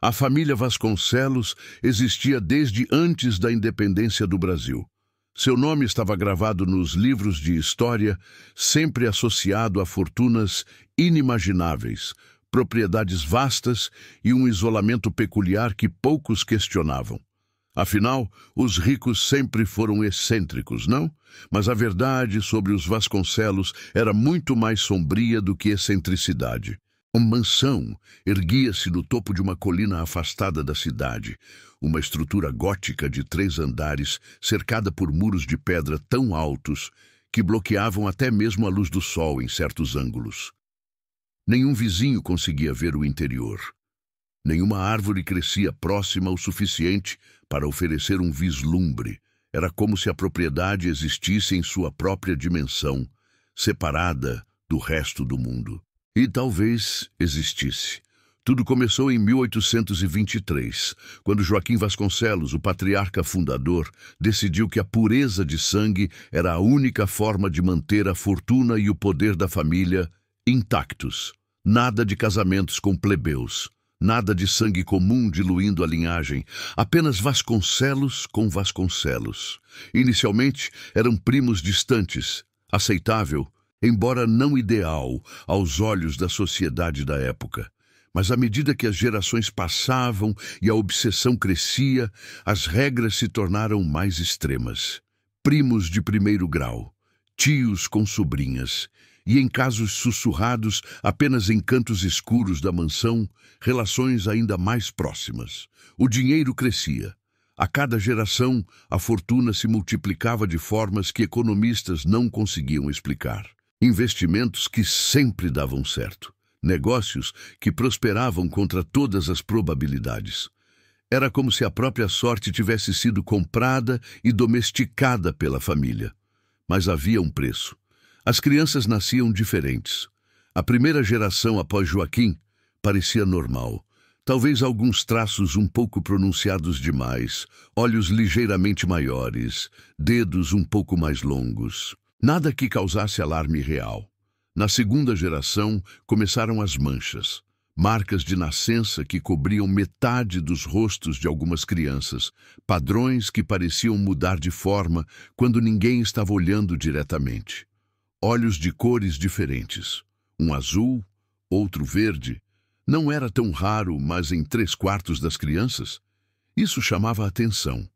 A família Vasconcelos existia desde antes da independência do Brasil. Seu nome estava gravado nos livros de história, sempre associado a fortunas inimagináveis, propriedades vastas e um isolamento peculiar que poucos questionavam. Afinal, os ricos sempre foram excêntricos, não? Mas a verdade sobre os Vasconcelos era muito mais sombria do que excentricidade. Uma mansão erguia-se no topo de uma colina afastada da cidade, uma estrutura gótica de 3 andares, cercada por muros de pedra tão altos que bloqueavam até mesmo a luz do sol em certos ângulos. Nenhum vizinho conseguia ver o interior. Nenhuma árvore crescia próxima o suficiente para oferecer um vislumbre. Era como se a propriedade existisse em sua própria dimensão, separada do resto do mundo. E talvez existisse. Tudo começou em 1823, quando Joaquim Vasconcelos, o patriarca fundador, decidiu que a pureza de sangue era a única forma de manter a fortuna e o poder da família intactos. Nada de casamentos com plebeus, nada de sangue comum diluindo a linhagem, apenas Vasconcelos com Vasconcelos. Inicialmente eram primos distantes, aceitável, embora não ideal aos olhos da sociedade da época. Mas à medida que as gerações passavam e a obsessão crescia, as regras se tornaram mais extremas. Primos de primeiro grau, tios com sobrinhas, e em casos sussurrados, apenas em cantos escuros da mansão, relações ainda mais próximas. O dinheiro crescia. A cada geração, a fortuna se multiplicava de formas que economistas não conseguiam explicar. Investimentos que sempre davam certo. Negócios que prosperavam contra todas as probabilidades. Era como se a própria sorte tivesse sido comprada e domesticada pela família. Mas havia um preço. As crianças nasciam diferentes. A primeira geração após Joaquim parecia normal. Talvez alguns traços um pouco pronunciados demais, olhos ligeiramente maiores, dedos um pouco mais longos. Nada que causasse alarme real. Na segunda geração, começaram as manchas, marcas de nascença que cobriam metade dos rostos de algumas crianças, padrões que pareciam mudar de forma quando ninguém estava olhando diretamente. Olhos de cores diferentes, um azul, outro verde. Não era tão raro, mas em 3/4 das crianças? Isso chamava a atenção.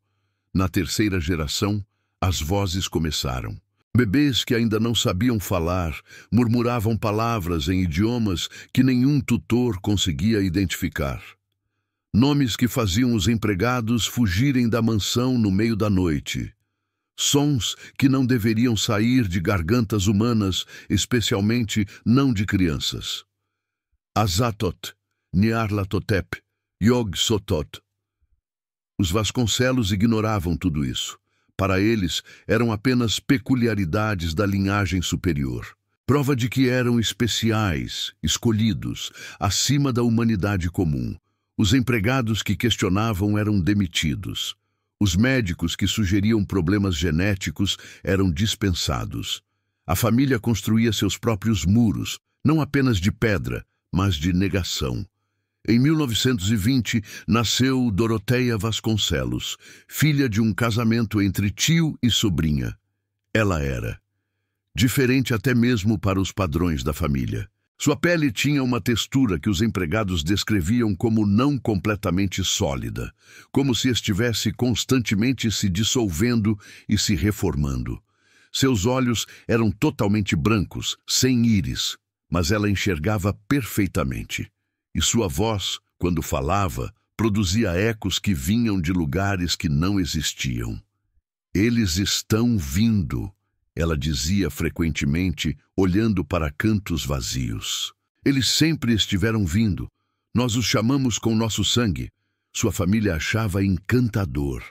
Na terceira geração, as vozes começaram. Bebês que ainda não sabiam falar, murmuravam palavras em idiomas que nenhum tutor conseguia identificar. Nomes que faziam os empregados fugirem da mansão no meio da noite. Sons que não deveriam sair de gargantas humanas, especialmente não de crianças. Azatot, Nyarlathotep, Yog-Sothoth. Os Vasconcelos ignoravam tudo isso. Para eles, eram apenas peculiaridades da linhagem superior. Prova de que eram especiais, escolhidos, acima da humanidade comum. Os empregados que questionavam eram demitidos. Os médicos que sugeriam problemas genéticos eram dispensados. A família construía seus próprios muros, não apenas de pedra, mas de negação. Em 1920, nasceu Doroteia Vasconcelos, filha de um casamento entre tio e sobrinha. Ela era diferente até mesmo para os padrões da família. Sua pele tinha uma textura que os empregados descreviam como não completamente sólida, como se estivesse constantemente se dissolvendo e se reformando. Seus olhos eram totalmente brancos, sem íris, mas ela enxergava perfeitamente. E sua voz, quando falava, produzia ecos que vinham de lugares que não existiam. Eles estão vindo, ela dizia frequentemente, olhando para cantos vazios. Eles sempre estiveram vindo. Nós os chamamos com nosso sangue. Sua família achava encantador.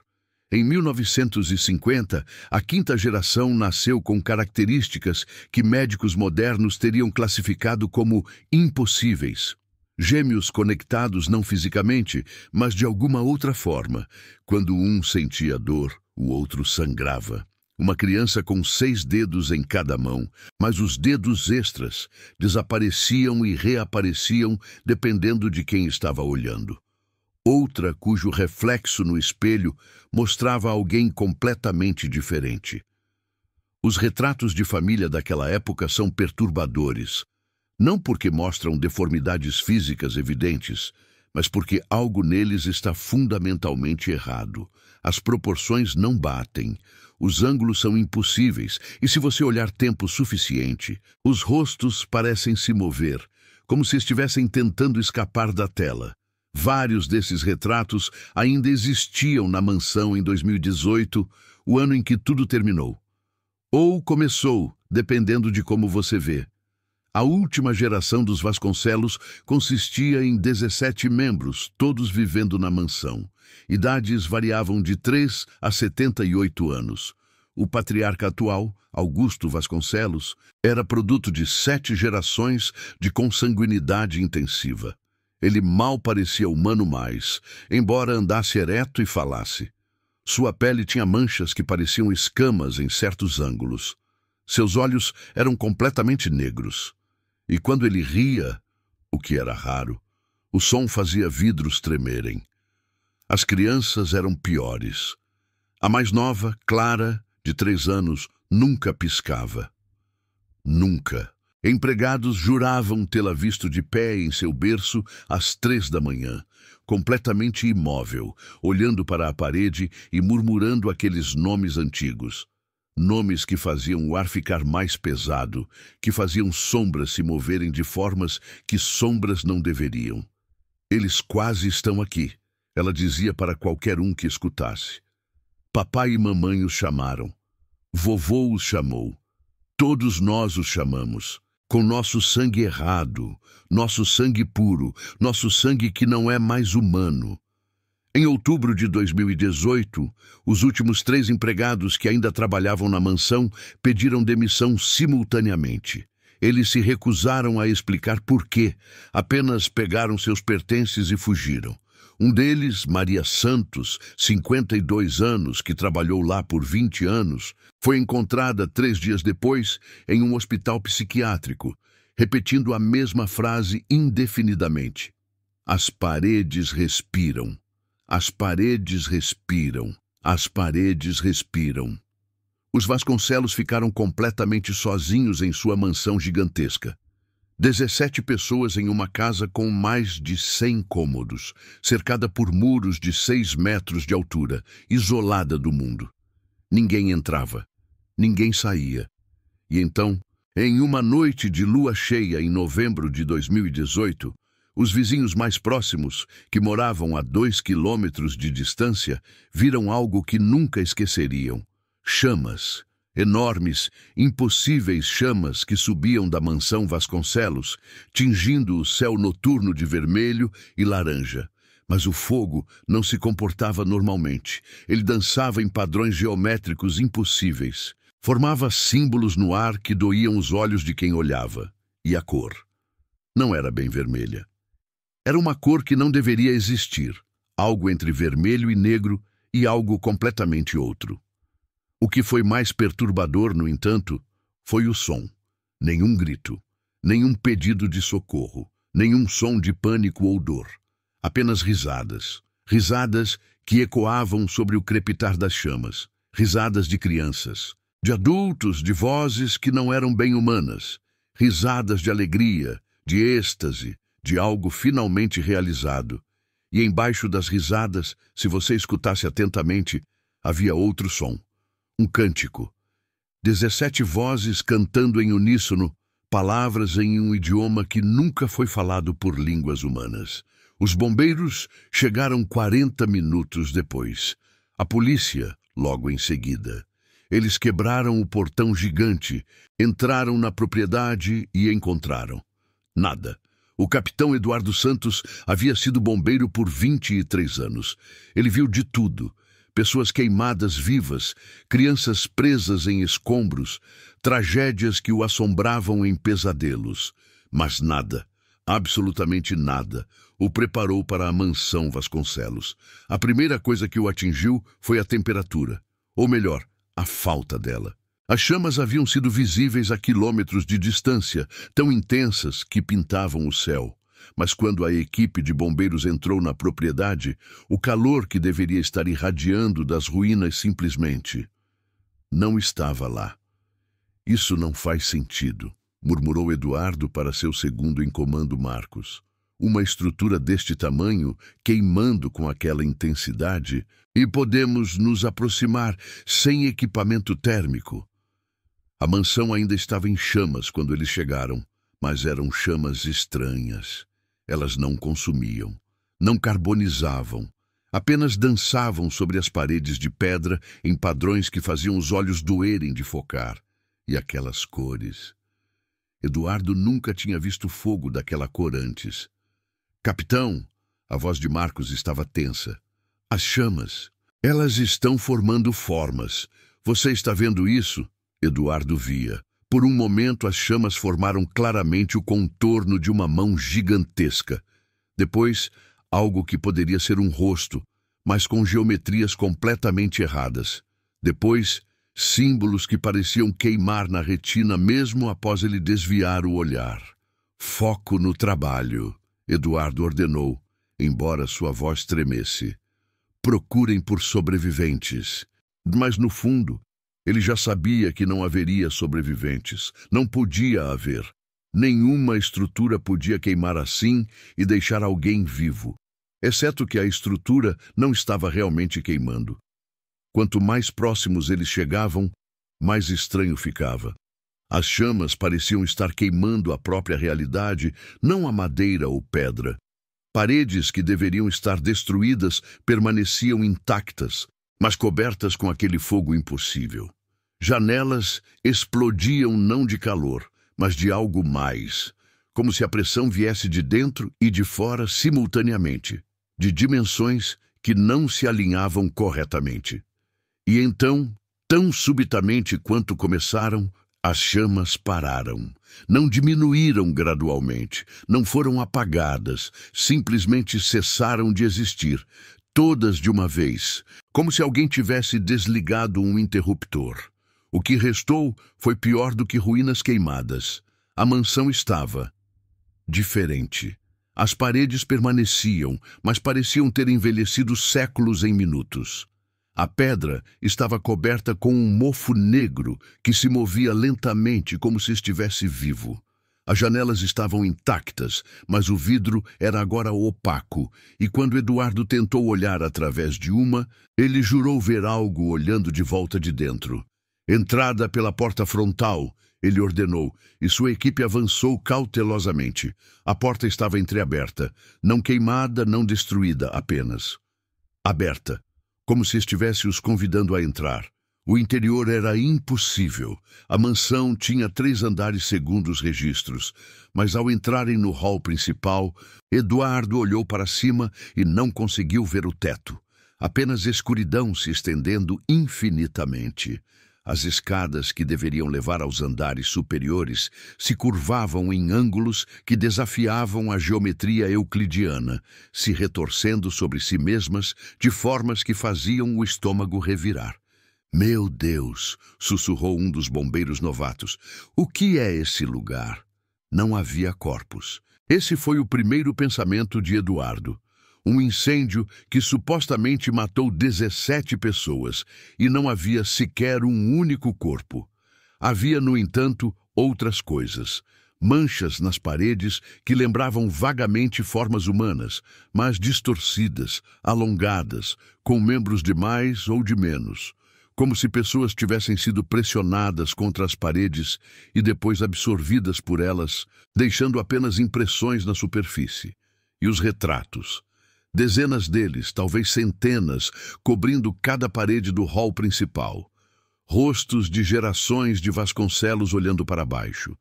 Em 1950, a quinta geração nasceu com características que médicos modernos teriam classificado como impossíveis. Gêmeos conectados não fisicamente, mas de alguma outra forma. Quando um sentia dor, o outro sangrava. Uma criança com 6 dedos em cada mão, mas os dedos extras desapareciam e reapareciam dependendo de quem estava olhando. outra cujo reflexo no espelho mostrava alguém completamente diferente. Os retratos de família daquela época são perturbadores, não porque mostram deformidades físicas evidentes, mas porque algo neles está fundamentalmente errado. As proporções não batem, os ângulos são impossíveis, e se você olhar tempo suficiente, os rostos parecem se mover, como se estivessem tentando escapar da tela. Vários desses retratos ainda existiam na mansão em 2018, o ano em que tudo terminou. Ou começou, dependendo de como você vê. A última geração dos Vasconcelos consistia em 17 membros, todos vivendo na mansão. Idades variavam de 3 a 78 anos. O patriarca atual, Augusto Vasconcelos, era produto de 7 gerações de consanguinidade intensiva. Ele mal parecia humano mais, embora andasse ereto e falasse. Sua pele tinha manchas que pareciam escamas em certos ângulos. Seus olhos eram completamente negros. E quando ele ria, o que era raro, o som fazia vidros tremerem. As crianças eram piores. A mais nova, Clara, de 3 anos, nunca piscava. Nunca. Empregados juravam tê-la visto de pé em seu berço às 3 da manhã, completamente imóvel, olhando para a parede e murmurando aqueles nomes antigos. Nomes que faziam o ar ficar mais pesado, que faziam sombras se moverem de formas que sombras não deveriam. Eles quase estão aqui, ela dizia para qualquer um que escutasse. Papai e mamãe os chamaram. Vovô os chamou. Todos nós os chamamos. Com nosso sangue errado, nosso sangue puro, nosso sangue que não é mais humano. Em outubro de 2018, os últimos 3 empregados que ainda trabalhavam na mansão pediram demissão simultaneamente. Eles se recusaram a explicar por quê, apenas pegaram seus pertences e fugiram. Um deles, Maria Santos, 52 anos, que trabalhou lá por 20 anos, foi encontrada 3 dias depois em um hospital psiquiátrico, repetindo a mesma frase indefinidamente. As paredes respiram. As paredes respiram. As paredes respiram. Os Vasconcelos ficaram completamente sozinhos em sua mansão gigantesca. 17 pessoas em uma casa com mais de 100 cômodos, cercada por muros de 6 metros de altura, isolada do mundo. Ninguém entrava, ninguém saía. E então, em uma noite de lua cheia em novembro de 2018, os vizinhos mais próximos, que moravam a 2 quilômetros de distância, viram algo que nunca esqueceriam. Chamas. Enormes, impossíveis chamas que subiam da mansão Vasconcelos, tingindo o céu noturno de vermelho e laranja. Mas o fogo não se comportava normalmente. Ele dançava em padrões geométricos impossíveis. Formava símbolos no ar que doíam os olhos de quem olhava. E a cor? Não era bem vermelha. Era uma cor que não deveria existir. Algo entre vermelho e negro e algo completamente outro. O que foi mais perturbador, no entanto, foi o som. Nenhum grito, nenhum pedido de socorro, nenhum som de pânico ou dor. Apenas risadas. Risadas que ecoavam sobre o crepitar das chamas. Risadas de crianças, de adultos, de vozes que não eram bem humanas. Risadas de alegria, de êxtase, de algo finalmente realizado. E embaixo das risadas, se você escutasse atentamente, havia outro som. Um cântico. 17 vozes cantando em uníssono, palavras em um idioma que nunca foi falado por línguas humanas. Os bombeiros chegaram 40 minutos depois. A polícia, logo em seguida. Eles quebraram o portão gigante, entraram na propriedade e encontraram nada. O capitão Eduardo Santos havia sido bombeiro por 23 anos. Ele viu de tudo. Pessoas queimadas vivas, crianças presas em escombros, tragédias que o assombravam em pesadelos. Mas nada, absolutamente nada, o preparou para a mansão Vasconcelos. A primeira coisa que o atingiu foi a temperatura, ou melhor, a falta dela. As chamas haviam sido visíveis a quilômetros de distância, tão intensas que pintavam o céu. mas quando a equipe de bombeiros entrou na propriedade, o calor que deveria estar irradiando das ruínas simplesmente não estava lá. Isso não faz sentido, murmurou Eduardo para seu segundo em comando, Marcos. Uma estrutura deste tamanho, queimando com aquela intensidade, e podemos nos aproximar sem equipamento térmico. A mansão ainda estava em chamas quando eles chegaram, mas eram chamas estranhas. Elas não consumiam, não carbonizavam, apenas dançavam sobre as paredes de pedra em padrões que faziam os olhos doerem de focar. E aquelas cores. Eduardo nunca tinha visto fogo daquela cor antes. Capitão, a voz de Marcos estava tensa. As chamas. Elas estão formando formas. Você está vendo isso? Eduardo via. Por um momento, as chamas formaram claramente o contorno de uma mão gigantesca. Depois, algo que poderia ser um rosto, mas com geometrias completamente erradas. Depois, símbolos que pareciam queimar na retina mesmo após ele desviar o olhar. Foco no trabalho, Eduardo ordenou, embora sua voz tremesse. Procurem por sobreviventes. Mas, no fundo, ele já sabia que não haveria sobreviventes. Não podia haver. Nenhuma estrutura podia queimar assim e deixar alguém vivo, exceto que a estrutura não estava realmente queimando. Quanto mais próximos eles chegavam, mais estranho ficava. As chamas pareciam estar queimando a própria realidade, não a madeira ou pedra. Paredes que deveriam estar destruídas permaneciam intactas, mas cobertas com aquele fogo impossível. Janelas explodiam não de calor, mas de algo mais, como se a pressão viesse de dentro e de fora simultaneamente, de dimensões que não se alinhavam corretamente. E então, tão subitamente quanto começaram, as chamas pararam. Não diminuíram gradualmente, não foram apagadas, simplesmente cessaram de existir, todas de uma vez, como se alguém tivesse desligado um interruptor. O que restou foi pior do que ruínas queimadas. A mansão estava diferente. As paredes permaneciam, mas pareciam ter envelhecido séculos em minutos. A pedra estava coberta com um mofo negro que se movia lentamente como se estivesse vivo. As janelas estavam intactas, mas o vidro era agora opaco, e quando Eduardo tentou olhar através de uma, ele jurou ver algo olhando de volta de dentro. Entrada pela porta frontal, ele ordenou, e sua equipe avançou cautelosamente. A porta estava entreaberta, não queimada, não destruída, apenas aberta, como se estivesse os convidando a entrar. O interior era impossível. A mansão tinha 3 andares segundo os registros, mas ao entrarem no hall principal, Eduardo olhou para cima e não conseguiu ver o teto. Apenas escuridão se estendendo infinitamente. As escadas que deveriam levar aos andares superiores se curvavam em ângulos que desafiavam a geometria euclidiana, se retorcendo sobre si mesmas de formas que faziam o estômago revirar. Meu Deus, sussurrou um dos bombeiros novatos. O que é esse lugar? Não havia corpos. Esse foi o primeiro pensamento de Eduardo. Um incêndio que supostamente matou 17 pessoas e não havia sequer um único corpo. Havia, no entanto, outras coisas. Manchas nas paredes que lembravam vagamente formas humanas, mas distorcidas, alongadas, com membros de mais ou de menos. Como se pessoas tivessem sido pressionadas contra as paredes e depois absorvidas por elas, deixando apenas impressões na superfície. E os retratos. Dezenas deles, talvez centenas, cobrindo cada parede do hall principal. Rostos de gerações de Vasconcelos olhando para baixo.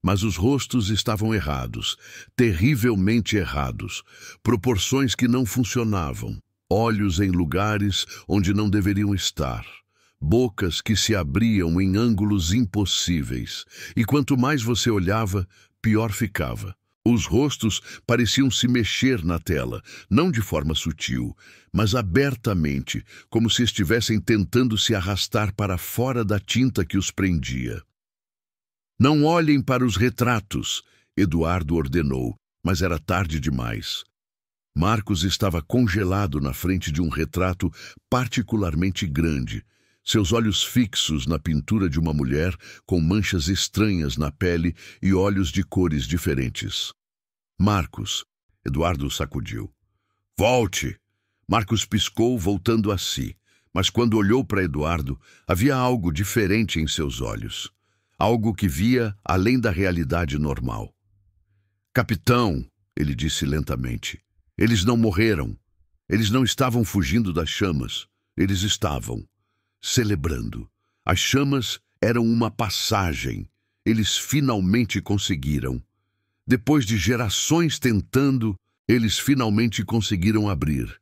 Mas os rostos estavam errados, terrivelmente errados. Proporções que não funcionavam. Olhos em lugares onde não deveriam estar. Bocas que se abriam em ângulos impossíveis. E quanto mais você olhava, pior ficava. Os rostos pareciam se mexer na tela, não de forma sutil, mas abertamente, como se estivessem tentando se arrastar para fora da tinta que os prendia. Não olhem para os retratos, Eduardo ordenou, mas era tarde demais. Marcos estava congelado na frente de um retrato particularmente grande, seus olhos fixos na pintura de uma mulher com manchas estranhas na pele e olhos de cores diferentes. Marcos, Eduardo sacudiu. Volte! Marcos piscou, voltando a si, mas quando olhou para Eduardo, havia algo diferente em seus olhos. Algo que via além da realidade normal. Capitão, ele disse lentamente, eles não morreram. Eles não estavam fugindo das chamas. Eles estavam celebrando. As chamas eram uma passagem. Eles finalmente conseguiram. Depois de gerações tentando, eles finalmente conseguiram abrir.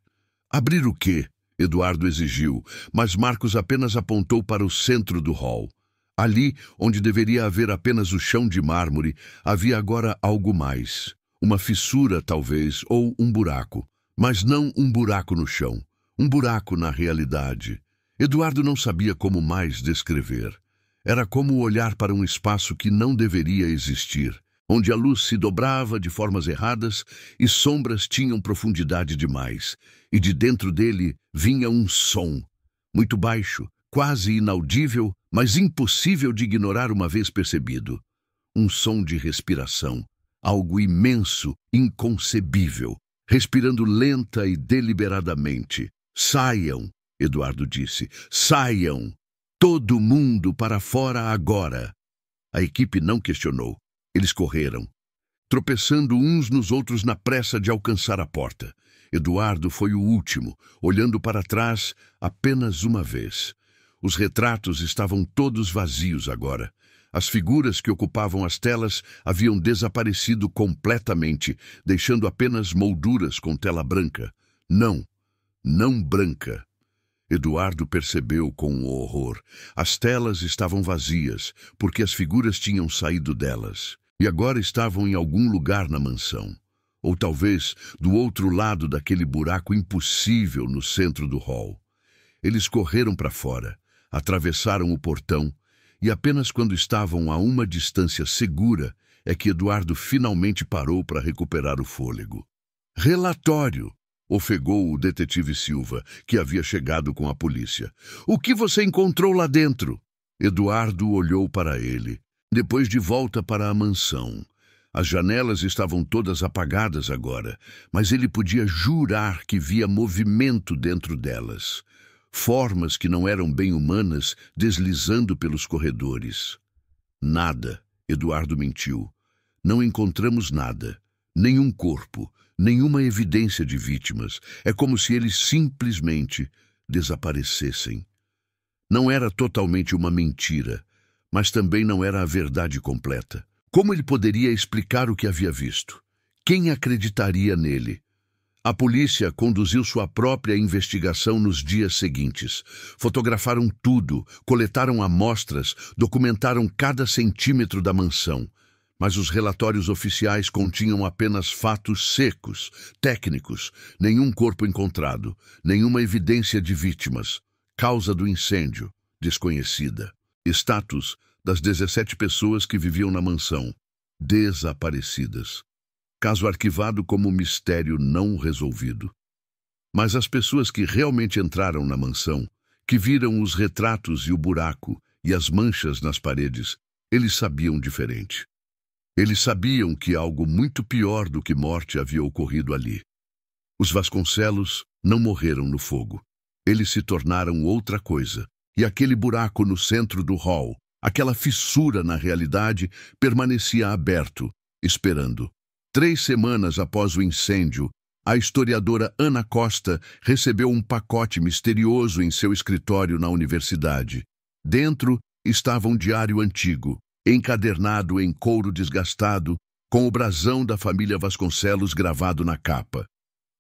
Abrir o quê? Eduardo exigiu, mas Marcos apenas apontou para o centro do hall. Ali, onde deveria haver apenas o chão de mármore, havia agora algo mais. Uma fissura, talvez, ou um buraco. Mas não um buraco no chão. Um buraco na realidade. Eduardo não sabia como mais descrever. Era como olhar para um espaço que não deveria existir, onde a luz se dobrava de formas erradas e sombras tinham profundidade demais, e de dentro dele vinha um som, muito baixo, quase inaudível, mas impossível de ignorar uma vez percebido. Um som de respiração, algo imenso, inconcebível, respirando lenta e deliberadamente. Saiam, Eduardo disse, saiam! Todo mundo para fora agora! A equipe não questionou. Eles correram, tropeçando uns nos outros na pressa de alcançar a porta. Eduardo foi o último, olhando para trás apenas uma vez. Os retratos estavam todos vazios agora. As figuras que ocupavam as telas haviam desaparecido completamente, deixando apenas molduras com tela branca. Não branca. Eduardo percebeu com horror. As telas estavam vazias, porque as figuras tinham saído delas. E agora estavam em algum lugar na mansão. Ou talvez do outro lado daquele buraco impossível no centro do hall. Eles correram para fora, atravessaram o portão, e apenas quando estavam a uma distância segura é que Eduardo finalmente parou para recuperar o fôlego. Relatório! Ofegou o detetive Silva, que havia chegado com a polícia. O que você encontrou lá dentro? Eduardo olhou para ele, depois de volta para a mansão. As janelas estavam todas apagadas agora, mas ele podia jurar que via movimento dentro delas. Formas que não eram bem humanas deslizando pelos corredores. Nada, Eduardo mentiu. Não encontramos nada. Nenhum corpo, nenhuma evidência de vítimas. É como se eles simplesmente desaparecessem. Não era totalmente uma mentira, mas também não era a verdade completa. Como ele poderia explicar o que havia visto? Quem acreditaria nele? A polícia conduziu sua própria investigação nos dias seguintes. Fotografaram tudo, coletaram amostras, documentaram cada centímetro da mansão. Mas os relatórios oficiais continham apenas fatos secos, técnicos, nenhum corpo encontrado, nenhuma evidência de vítimas. Causa do incêndio, desconhecida. Status das 17 pessoas que viviam na mansão, desaparecidas. Caso arquivado como mistério não resolvido. Mas as pessoas que realmente entraram na mansão, que viram os retratos e o buraco e as manchas nas paredes, eles sabiam diferente. Eles sabiam que algo muito pior do que morte havia ocorrido ali. Os Vasconcelos não morreram no fogo. Eles se tornaram outra coisa. E aquele buraco no centro do hall, aquela fissura na realidade, permanecia aberto, esperando. 3 semanas após o incêndio, a historiadora Ana Costa recebeu um pacote misterioso em seu escritório na universidade. Dentro estava um diário antigo, encadernado em couro desgastado, com o brasão da família Vasconcelos gravado na capa.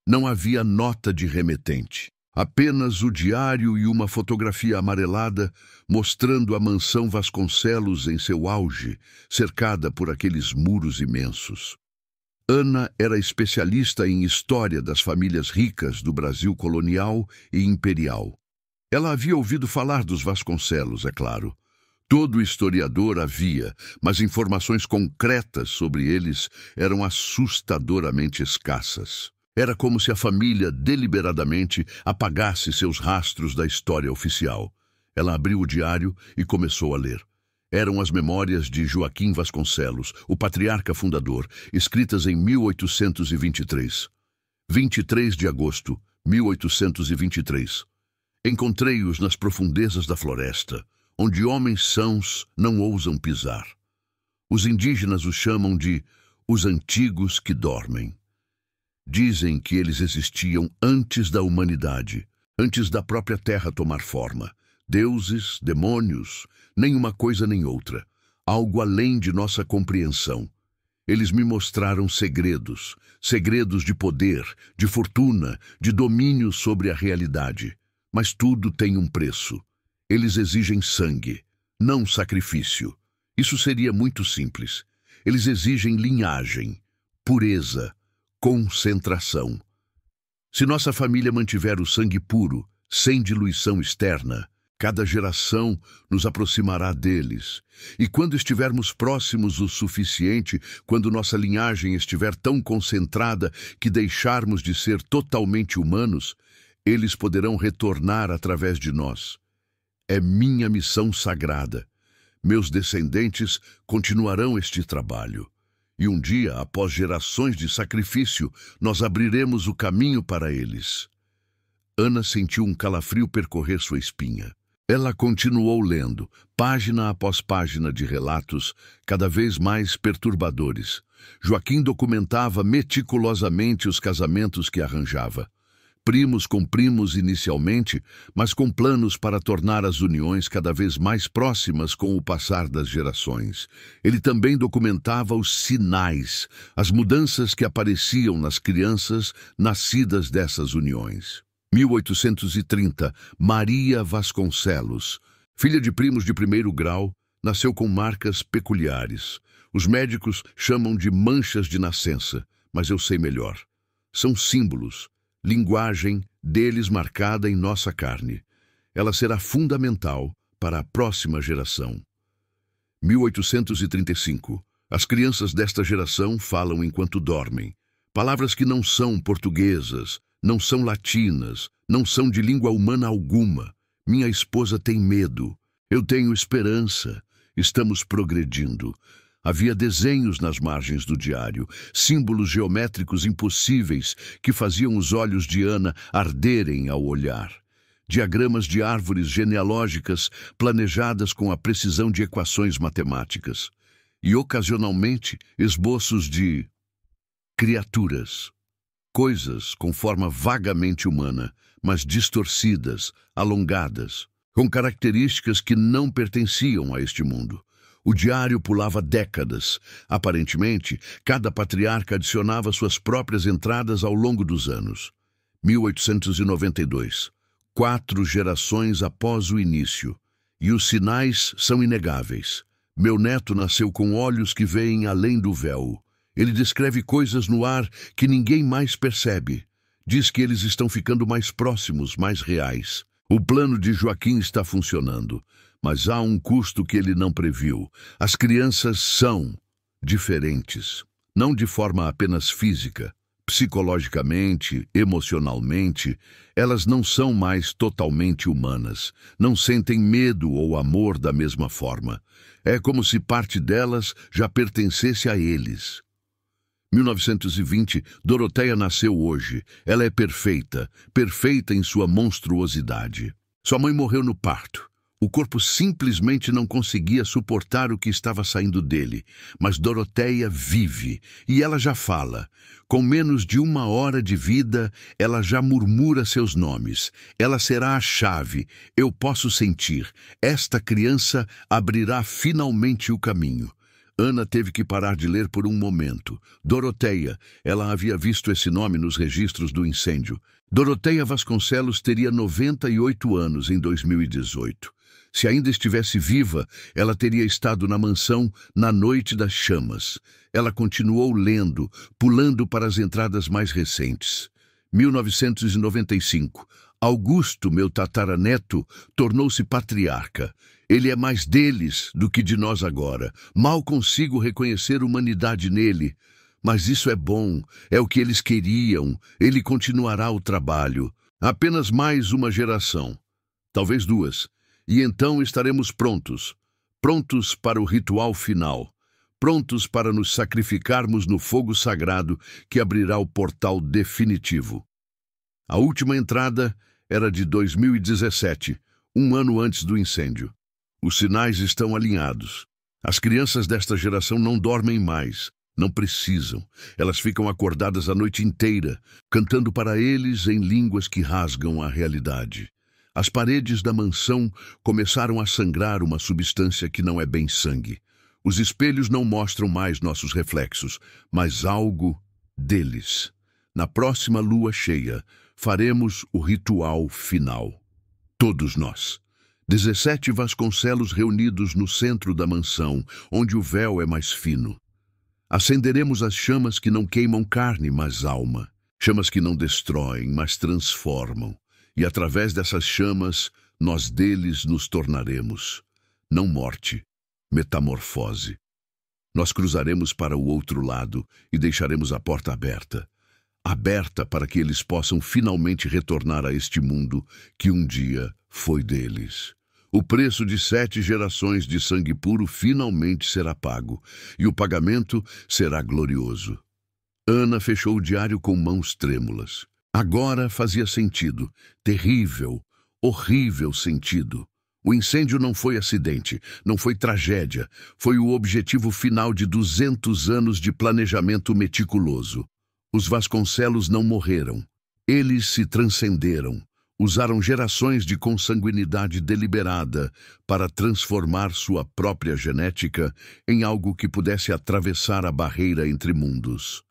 Não havia nota de remetente. Apenas o diário e uma fotografia amarelada mostrando a mansão Vasconcelos em seu auge, cercada por aqueles muros imensos. Ana era especialista em história das famílias ricas do Brasil colonial e imperial. Ela havia ouvido falar dos Vasconcelos, é claro. Todo historiador havia, mas informações concretas sobre eles eram assustadoramente escassas. Era como se a família deliberadamente apagasse seus rastros da história oficial. Ela abriu o diário e começou a ler. Eram as memórias de Joaquim Vasconcelos, o patriarca fundador, escritas em 1823. 23 de agosto, 1823. Encontrei-os nas profundezas da floresta, onde homens sãos não ousam pisar. Os indígenas os chamam de os antigos que dormem. Dizem que eles existiam antes da humanidade, antes da própria terra tomar forma. Deuses, demônios, nem uma coisa nem outra, algo além de nossa compreensão. Eles me mostraram segredos, segredos de poder, de fortuna, de domínio sobre a realidade. Mas tudo tem um preço. Eles exigem sangue, não sacrifício. Isso seria muito simples. Eles exigem linhagem, pureza, concentração. Se nossa família mantiver o sangue puro, sem diluição externa, cada geração nos aproximará deles. E quando estivermos próximos o suficiente, quando nossa linhagem estiver tão concentrada que deixarmos de ser totalmente humanos, eles poderão retornar através de nós. É minha missão sagrada. Meus descendentes continuarão este trabalho. E um dia, após gerações de sacrifício, nós abriremos o caminho para eles. Ana sentiu um calafrio percorrer sua espinha. Ela continuou lendo, página após página de relatos cada vez mais perturbadores. Joaquim documentava meticulosamente os casamentos que arranjava. Primos com primos inicialmente, mas com planos para tornar as uniões cada vez mais próximas com o passar das gerações. Ele também documentava os sinais, as mudanças que apareciam nas crianças nascidas dessas uniões. 1830, Maria Vasconcelos, filha de primos de primeiro grau, nasceu com marcas peculiares. Os médicos chamam de manchas de nascença, mas eu sei melhor. São símbolos, linguagem deles marcada em nossa carne. Ela será fundamental para a próxima geração. 1835. As crianças desta geração falam enquanto dormem. Palavras que não são portuguesas, não são latinas, não são de língua humana alguma. Minha esposa tem medo. Eu tenho esperança. Estamos progredindo. Havia desenhos nas margens do diário, símbolos geométricos impossíveis que faziam os olhos de Ana arderem ao olhar. Diagramas de árvores genealógicas planejadas com a precisão de equações matemáticas. E, ocasionalmente, esboços de criaturas. Coisas com forma vagamente humana, mas distorcidas, alongadas, com características que não pertenciam a este mundo. O diário pulava décadas. Aparentemente, cada patriarca adicionava suas próprias entradas ao longo dos anos. 1892. 4 gerações após o início. E os sinais são inegáveis. Meu neto nasceu com olhos que veem além do véu. Ele descreve coisas no ar que ninguém mais percebe. Diz que eles estão ficando mais próximos, mais reais. O plano de Joaquim está funcionando. Mas há um custo que ele não previu. As crianças são diferentes, não de forma apenas física, psicologicamente, emocionalmente. Elas não são mais totalmente humanas, não sentem medo ou amor da mesma forma. É como se parte delas já pertencesse a eles. 1920, Doroteia nasceu hoje. Ela é perfeita, perfeita em sua monstruosidade. Sua mãe morreu no parto. O corpo simplesmente não conseguia suportar o que estava saindo dele. Mas Doroteia vive, e ela já fala. Com menos de 1 hora de vida, ela já murmura seus nomes. Ela será a chave. Eu posso sentir. Esta criança abrirá finalmente o caminho. Ana teve que parar de ler por um momento. Doroteia, ela havia visto esse nome nos registros do incêndio. Doroteia Vasconcelos teria 98 anos em 2018. Se ainda estivesse viva, ela teria estado na mansão na Noite das Chamas. Ela continuou lendo, pulando para as entradas mais recentes. 1995. Augusto, meu tataraneto, tornou-se patriarca. Ele é mais deles do que de nós agora. Mal consigo reconhecer humanidade nele. Mas isso é bom, é o que eles queriam. Ele continuará o trabalho. Apenas mais uma geração. Talvez duas. E então estaremos prontos. Prontos para o ritual final. Prontos para nos sacrificarmos no fogo sagrado que abrirá o portal definitivo. A última entrada era de 2017, um ano antes do incêndio. Os sinais estão alinhados. As crianças desta geração não dormem mais, não precisam. Elas ficam acordadas a noite inteira, cantando para eles em línguas que rasgam a realidade. As paredes da mansão começaram a sangrar uma substância que não é bem sangue. Os espelhos não mostram mais nossos reflexos, mas algo deles. Na próxima lua cheia, faremos o ritual final. Todos nós. 17 Vasconcelos reunidos no centro da mansão, onde o véu é mais fino. Acenderemos as chamas que não queimam carne, mas alma. Chamas que não destroem, mas transformam. E através dessas chamas, nós deles nos tornaremos. Não morte, metamorfose. Nós cruzaremos para o outro lado e deixaremos a porta aberta. Aberta para que eles possam finalmente retornar a este mundo que um dia foi deles. O preço de 7 gerações de sangue puro finalmente será pago, e o pagamento será glorioso. Ana fechou o diário com mãos trêmulas. Agora fazia sentido, terrível, horrível sentido. O incêndio não foi acidente, não foi tragédia, foi o objetivo final de 200 anos de planejamento meticuloso. Os Vasconcelos não morreram. Eles se transcenderam. Usaram gerações de consanguinidade deliberada para transformar sua própria genética em algo que pudesse atravessar a barreira entre mundos.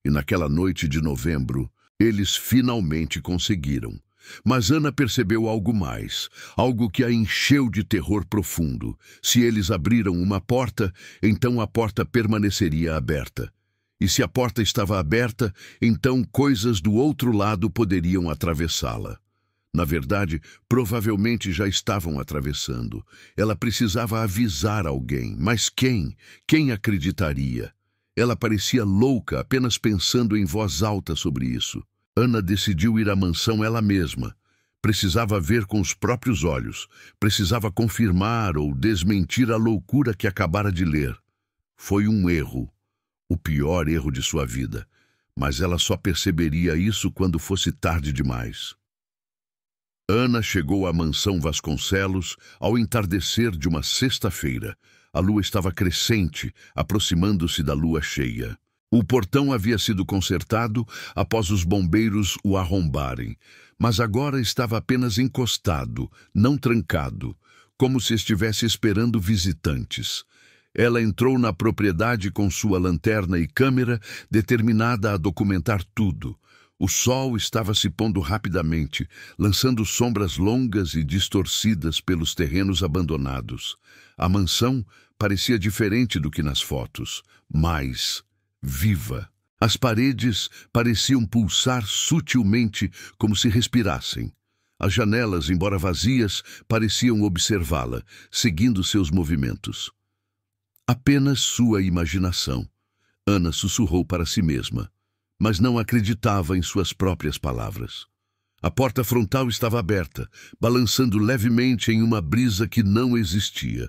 E naquela noite de novembro, eles finalmente conseguiram. Mas Ana percebeu algo mais, algo que a encheu de terror profundo. Se eles abriram uma porta, então a porta permaneceria aberta. E se a porta estava aberta, então coisas do outro lado poderiam atravessá-la. Na verdade, provavelmente já estavam atravessando. Ela precisava avisar alguém, mas quem? Quem acreditaria? Ela parecia louca apenas pensando em voz alta sobre isso. Ana decidiu ir à mansão ela mesma. Precisava ver com os próprios olhos. Precisava confirmar ou desmentir a loucura que acabara de ler. Foi um erro. O pior erro de sua vida, mas ela só perceberia isso quando fosse tarde demais. Ana chegou à mansão Vasconcelos ao entardecer de uma sexta-feira. A lua estava crescente, aproximando-se da lua cheia. O portão havia sido consertado após os bombeiros o arrombarem, mas agora estava apenas encostado, não trancado, como se estivesse esperando visitantes. Ela entrou na propriedade com sua lanterna e câmera, determinada a documentar tudo. O sol estava se pondo rapidamente, lançando sombras longas e distorcidas pelos terrenos abandonados. A mansão parecia diferente do que nas fotos, mais viva. As paredes pareciam pulsar sutilmente, como se respirassem. As janelas, embora vazias, pareciam observá-la, seguindo seus movimentos. Apenas sua imaginação. Ana sussurrou para si mesma, mas não acreditava em suas próprias palavras. A porta frontal estava aberta, balançando levemente em uma brisa que não existia.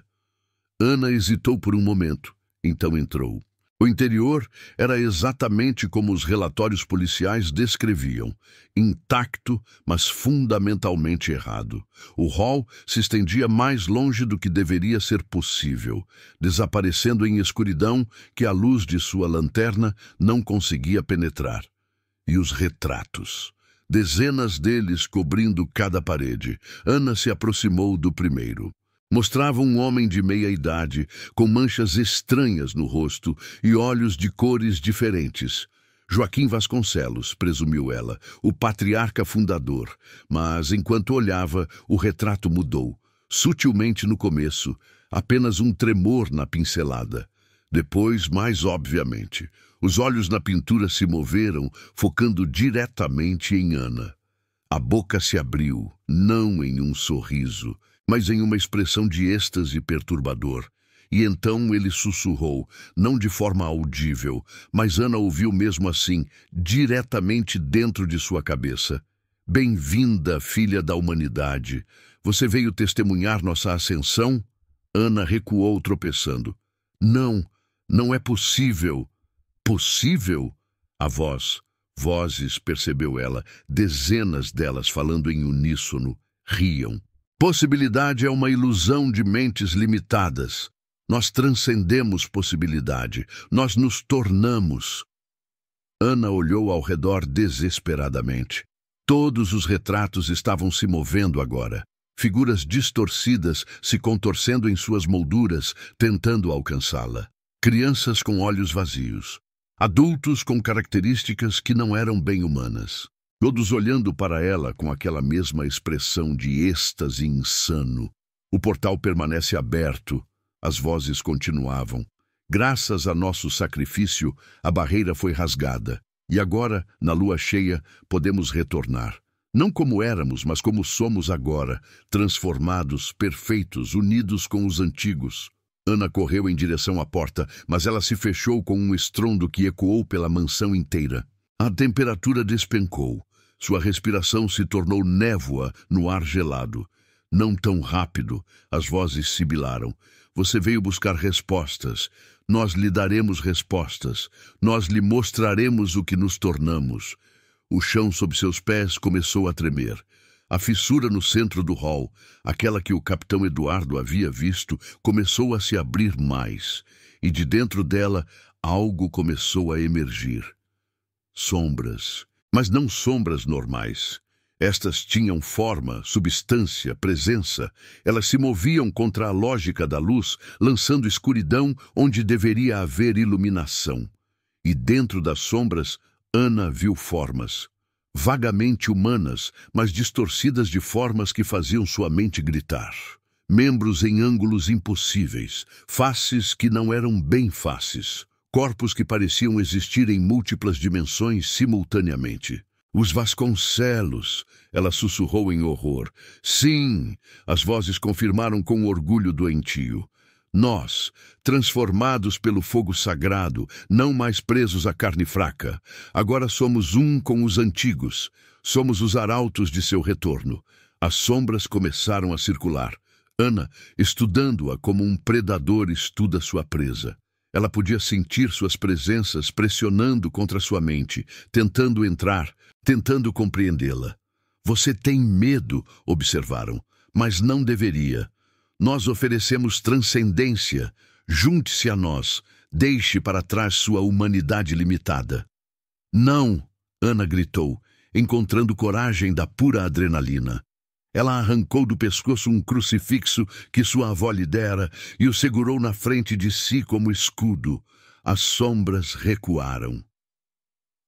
Ana hesitou por um momento, então entrou. O interior era exatamente como os relatórios policiais descreviam, intacto, mas fundamentalmente errado. O hall se estendia mais longe do que deveria ser possível, desaparecendo em escuridão que a luz de sua lanterna não conseguia penetrar. E os retratos, dezenas deles cobrindo cada parede. Ana se aproximou do primeiro. Mostrava um homem de meia idade, com manchas estranhas no rosto e olhos de cores diferentes. Joaquim Vasconcelos, presumiu ela, o patriarca fundador. Mas, enquanto olhava, o retrato mudou. Sutilmente no começo, apenas um tremor na pincelada. Depois, mais obviamente, os olhos na pintura se moveram, focando diretamente em Ana. A boca se abriu, não em um sorriso, mas em uma expressão de êxtase perturbador. E então ele sussurrou, não de forma audível, mas Ana ouviu mesmo assim, diretamente dentro de sua cabeça. Bem-vinda, filha da humanidade. Você veio testemunhar nossa ascensão? Ana recuou, tropeçando. Não, não é possível. Possível? A vozes, percebeu ela, dezenas delas falando em uníssono, riam. Possibilidade é uma ilusão de mentes limitadas. Nós transcendemos possibilidade. Nós nos tornamos. Ana olhou ao redor desesperadamente. Todos os retratos estavam se movendo agora. Figuras distorcidas se contorcendo em suas molduras, tentando alcançá-la. Crianças com olhos vazios. Adultos com características que não eram bem humanas. Todos olhando para ela com aquela mesma expressão de êxtase insano. O portal permanece aberto. As vozes continuavam. Graças a nosso sacrifício, a barreira foi rasgada. E agora, na lua cheia, podemos retornar. Não como éramos, mas como somos agora, transformados, perfeitos, unidos com os antigos. Ana correu em direção à porta, mas ela se fechou com um estrondo que ecoou pela mansão inteira. A temperatura despencou. Sua respiração se tornou névoa no ar gelado. Não tão rápido, as vozes sibilaram. Você veio buscar respostas. Nós lhe daremos respostas. Nós lhe mostraremos o que nos tornamos. O chão sob seus pés começou a tremer. A fissura no centro do hall, aquela que o capitão Eduardo havia visto, começou a se abrir mais. E de dentro dela, algo começou a emergir. Sombras. Mas não sombras normais. Estas tinham forma, substância, presença. Elas se moviam contra a lógica da luz, lançando escuridão onde deveria haver iluminação. E dentro das sombras, Ana viu formas. Vagamente humanas, mas distorcidas de formas que faziam sua mente gritar. Membros em ângulos impossíveis, faces que não eram bem faces, corpos que pareciam existir em múltiplas dimensões simultaneamente. Os Vasconcelos, ela sussurrou em horror. Sim, as vozes confirmaram com orgulho doentio. Nós, transformados pelo fogo sagrado, não mais presos à carne fraca, agora somos um com os antigos, somos os arautos de seu retorno. As sombras começaram a circular. Ana, estudando-a como um predador estuda sua presa. Ela podia sentir suas presenças pressionando contra sua mente, tentando entrar, tentando compreendê-la. Você tem medo, observaram, mas não deveria. Nós oferecemos transcendência. Junte-se a nós. Deixe para trás sua humanidade limitada. Não, Ana gritou, encontrando coragem da pura adrenalina. Ela arrancou do pescoço um crucifixo que sua avó lhe dera e o segurou na frente de si como escudo. As sombras recuaram.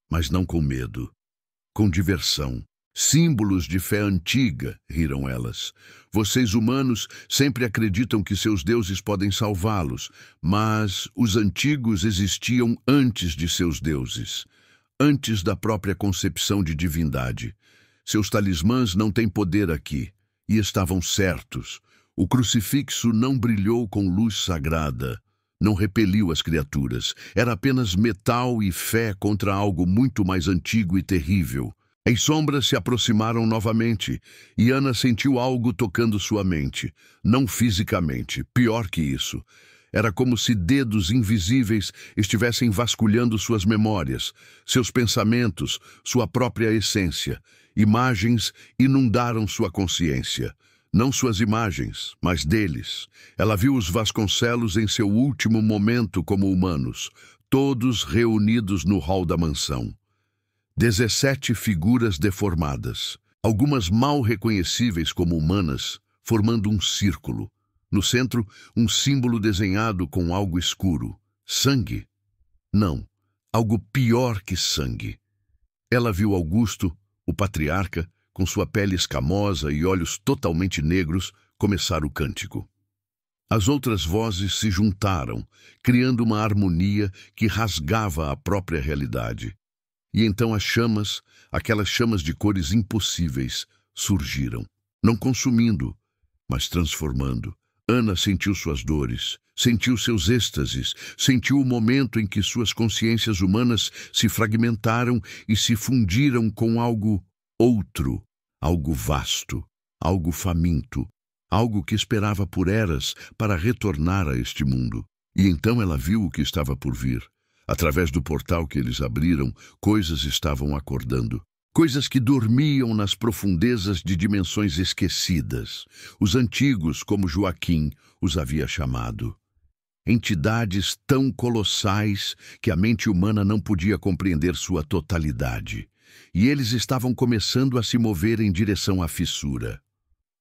Mas não com medo, com diversão. Símbolos de fé antiga, riram elas. Vocês humanos sempre acreditam que seus deuses podem salvá-los, mas os antigos existiam antes de seus deuses, antes da própria concepção de divindade. Seus talismãs não têm poder aqui, e estavam certos. O crucifixo não brilhou com luz sagrada, não repeliu as criaturas. Era apenas metal e fé contra algo muito mais antigo e terrível. As sombras se aproximaram novamente, e Ana sentiu algo tocando sua mente. Não fisicamente, pior que isso. Era como se dedos invisíveis estivessem vasculhando suas memórias, seus pensamentos, sua própria essência. Imagens inundaram sua consciência. Não suas imagens, mas deles. Ela viu os Vasconcelos em seu último momento como humanos, todos reunidos no hall da mansão. 17 figuras deformadas, algumas mal reconhecíveis como humanas, formando um círculo. No centro, um símbolo desenhado com algo escuro. Sangue? Não, algo pior que sangue. Ela viu Augusto, o patriarca, com sua pele escamosa e olhos totalmente negros, começar o cântico. As outras vozes se juntaram, criando uma harmonia que rasgava a própria realidade. E então as chamas, aquelas chamas de cores impossíveis, surgiram, não consumindo, mas transformando. Ana sentiu suas dores, sentiu seus êxtases, sentiu o momento em que suas consciências humanas se fragmentaram e se fundiram com algo outro, algo vasto, algo faminto, algo que esperava por eras para retornar a este mundo. E então ela viu o que estava por vir. Através do portal que eles abriram, coisas estavam acordando. Coisas que dormiam nas profundezas de dimensões esquecidas. Os antigos, como Joaquim os havia chamado. Entidades tão colossais que a mente humana não podia compreender sua totalidade. E eles estavam começando a se mover em direção à fissura.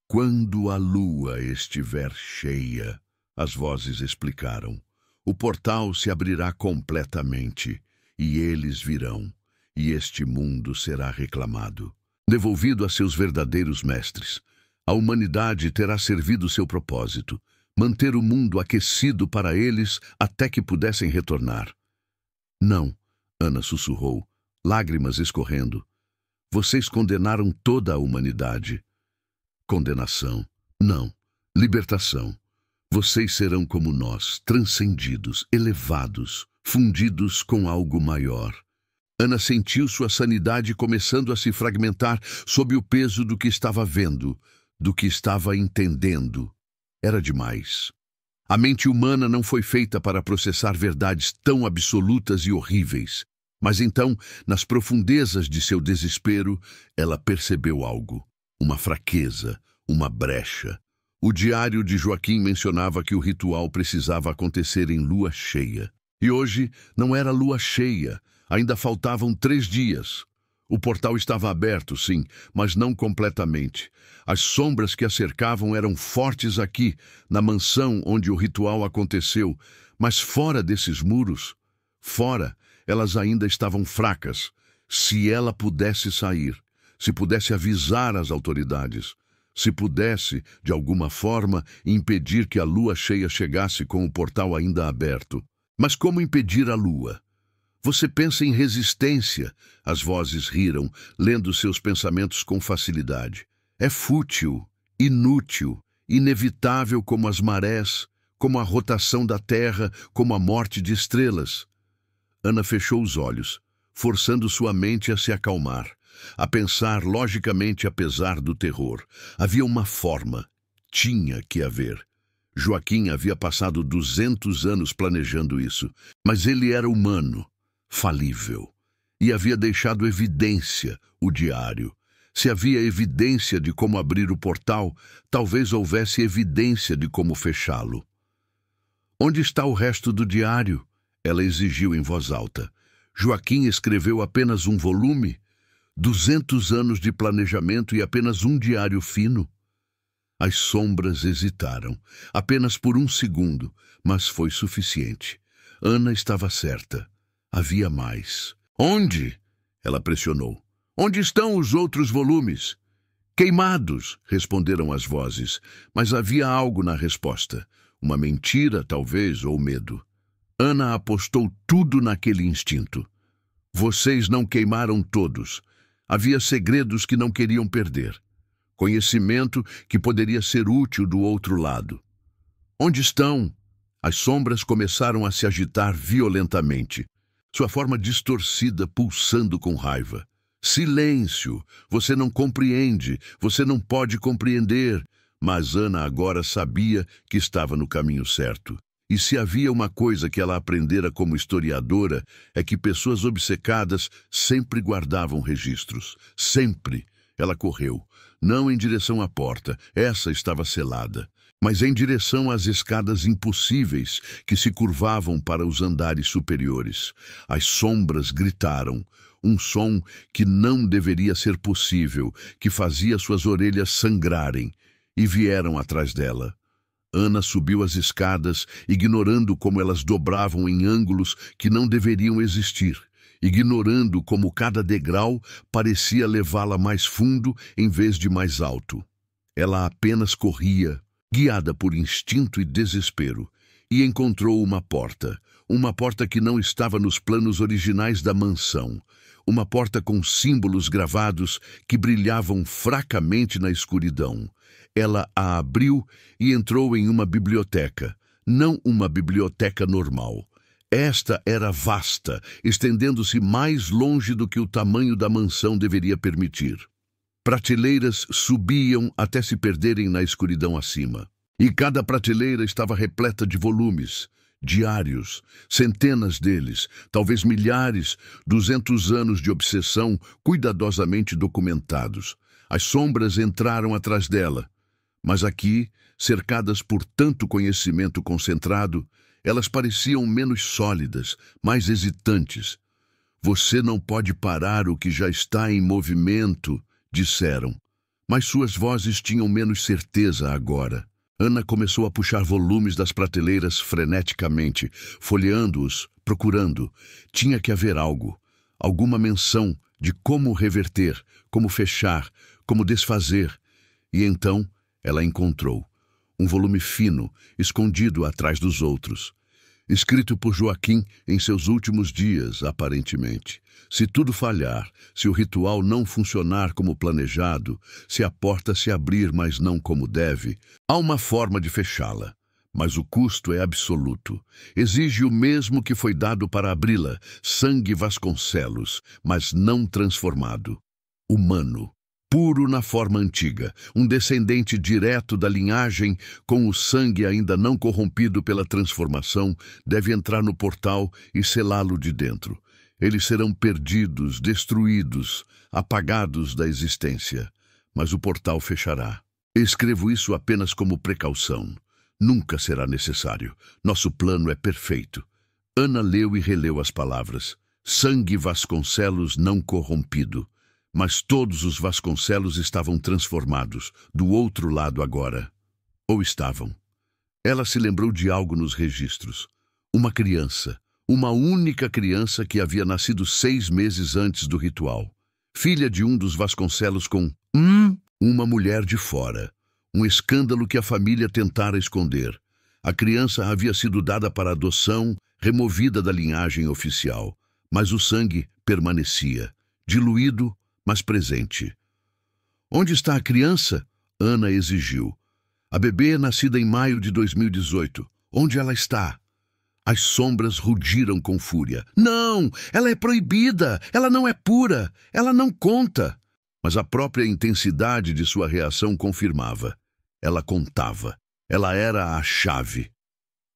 Quando a lua estiver cheia, as vozes explicaram, o portal se abrirá completamente, e eles virão. E este mundo será reclamado, devolvido a seus verdadeiros mestres. A humanidade terá servido seu propósito, manter o mundo aquecido para eles até que pudessem retornar. Não, Ana sussurrou, lágrimas escorrendo. Vocês condenaram toda a humanidade. Condenação. Não. Libertação. Vocês serão como nós, transcendidos, elevados, fundidos com algo maior. Ana sentiu sua sanidade começando a se fragmentar sob o peso do que estava vendo, do que estava entendendo. Era demais. A mente humana não foi feita para processar verdades tão absolutas e horríveis. Mas então, nas profundezas de seu desespero, ela percebeu algo. Uma fraqueza, uma brecha. O diário de Joaquim mencionava que o ritual precisava acontecer em lua cheia. E hoje não era lua cheia. Ainda faltavam 3 dias. O portal estava aberto, sim, mas não completamente. As sombras que a cercavam eram fortes aqui, na mansão onde o ritual aconteceu, mas fora desses muros, fora, elas ainda estavam fracas. Se ela pudesse sair, se pudesse avisar as autoridades, se pudesse, de alguma forma, impedir que a lua cheia chegasse com o portal ainda aberto. Mas como impedir a lua? Você pensa em resistência. As vozes riram, lendo seus pensamentos com facilidade. É fútil, inútil, inevitável como as marés, como a rotação da terra, como a morte de estrelas. Ana fechou os olhos, forçando sua mente a se acalmar, a pensar logicamente apesar do terror. Havia uma forma. Tinha que haver. Joaquim havia passado 200 anos planejando isso, mas ele era humano. Falível. E havia deixado evidência, o diário. Se havia evidência de como abrir o portal, talvez houvesse evidência de como fechá-lo. Onde está o resto do diário? Ela exigiu em voz alta. Joaquim escreveu apenas um volume? 200 anos de planejamento e apenas um diário fino? As sombras hesitaram, apenas por 1 segundo, mas foi suficiente. Ana estava certa. Havia mais. Onde? Ela pressionou. Onde estão os outros volumes? Queimados, responderam as vozes, mas havia algo na resposta. Uma mentira, talvez, ou medo. Ana apostou tudo naquele instinto. Vocês não queimaram todos. Havia segredos que não queriam perder. Conhecimento que poderia ser útil do outro lado. Onde estão? As sombras começaram a se agitar violentamente. Sua forma distorcida pulsando com raiva. Silêncio! Você não compreende, você não pode compreender. Mas Ana agora sabia que estava no caminho certo. E se havia uma coisa que ela aprendera como historiadora, é que pessoas obcecadas sempre guardavam registros. Sempre. Ela correu, não em direção à porta, essa estava selada, mas em direção às escadas impossíveis que se curvavam para os andares superiores. As sombras gritaram, um som que não deveria ser possível, que fazia suas orelhas sangrarem, e vieram atrás dela. Ana subiu as escadas, ignorando como elas dobravam em ângulos que não deveriam existir, ignorando como cada degrau parecia levá-la mais fundo em vez de mais alto. Ela apenas corria, guiada por instinto e desespero, e encontrou uma porta, uma porta que não estava nos planos originais da mansão. Uma porta com símbolos gravados que brilhavam fracamente na escuridão. Ela a abriu e entrou em uma biblioteca, não uma biblioteca normal. Esta era vasta, estendendo-se mais longe do que o tamanho da mansão deveria permitir. Prateleiras subiam até se perderem na escuridão acima. E cada prateleira estava repleta de volumes, diários, centenas deles, talvez milhares, 200 anos de obsessão cuidadosamente documentados. As sombras entraram atrás dela, mas aqui, cercadas por tanto conhecimento concentrado, elas pareciam menos sólidas, mais hesitantes. Você não pode parar o que já está em movimento, disseram, mas suas vozes tinham menos certeza agora. Ana começou a puxar volumes das prateleiras freneticamente, folheando-os, procurando. Tinha que haver algo, alguma menção de como reverter, como fechar, como desfazer. E então ela encontrou um volume fino, escondido atrás dos outros. Escrito por Joaquim em seus últimos dias, aparentemente. Se tudo falhar, se o ritual não funcionar como planejado, se a porta se abrir, mas não como deve, há uma forma de fechá-la. Mas o custo é absoluto. Exige o mesmo que foi dado para abri-la, sangue Vasconcelos, mas não transformado. Humano. Puro na forma antiga, um descendente direto da linhagem, com o sangue ainda não corrompido pela transformação, deve entrar no portal e selá-lo de dentro. Eles serão perdidos, destruídos, apagados da existência. Mas o portal fechará. Escrevo isso apenas como precaução. Nunca será necessário. Nosso plano é perfeito. Ana leu e releu as palavras. Sangue Vasconcelos não corrompido. Mas todos os Vasconcelos estavam transformados, do outro lado agora. Ou estavam. Ela se lembrou de algo nos registros. Uma criança. Uma única criança que havia nascido 6 meses antes do ritual. Filha de um dos Vasconcelos com uma mulher de fora. Um escândalo que a família tentara esconder. A criança havia sido dada para adoção, removida da linhagem oficial. Mas o sangue permanecia, diluído, mas presente. Onde está a criança? Ana exigiu. A bebê nascida em maio de 2018. Onde ela está? As sombras rugiram com fúria. Não! Ela é proibida! Ela não é pura! Ela não conta! Mas a própria intensidade de sua reação confirmava. Ela contava. Ela era a chave.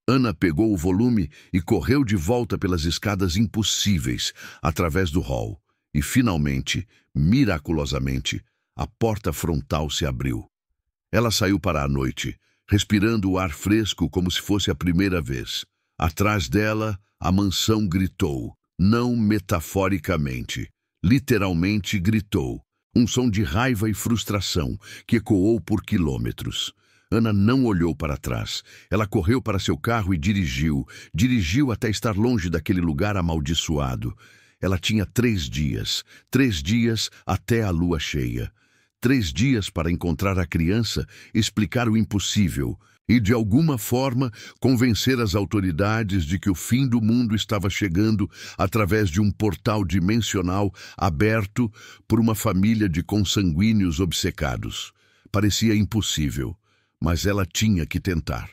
Ana pegou o volume e correu de volta pelas escadas impossíveis, através do hall. E, finalmente, miraculosamente, a porta frontal se abriu. Ela saiu para a noite, respirando o ar fresco como se fosse a primeira vez. Atrás dela, a mansão gritou, não metaforicamente. Literalmente gritou. Um som de raiva e frustração que ecoou por quilômetros. Ana não olhou para trás. Ela correu para seu carro e dirigiu. Dirigiu até estar longe daquele lugar amaldiçoado. Ela tinha 3 dias. 3 dias até a lua cheia. 3 dias para encontrar a criança, explicar o impossível e, de alguma forma, convencer as autoridades de que o fim do mundo estava chegando através de um portal dimensional aberto por uma família de consanguíneos obcecados. Parecia impossível, mas ela tinha que tentar.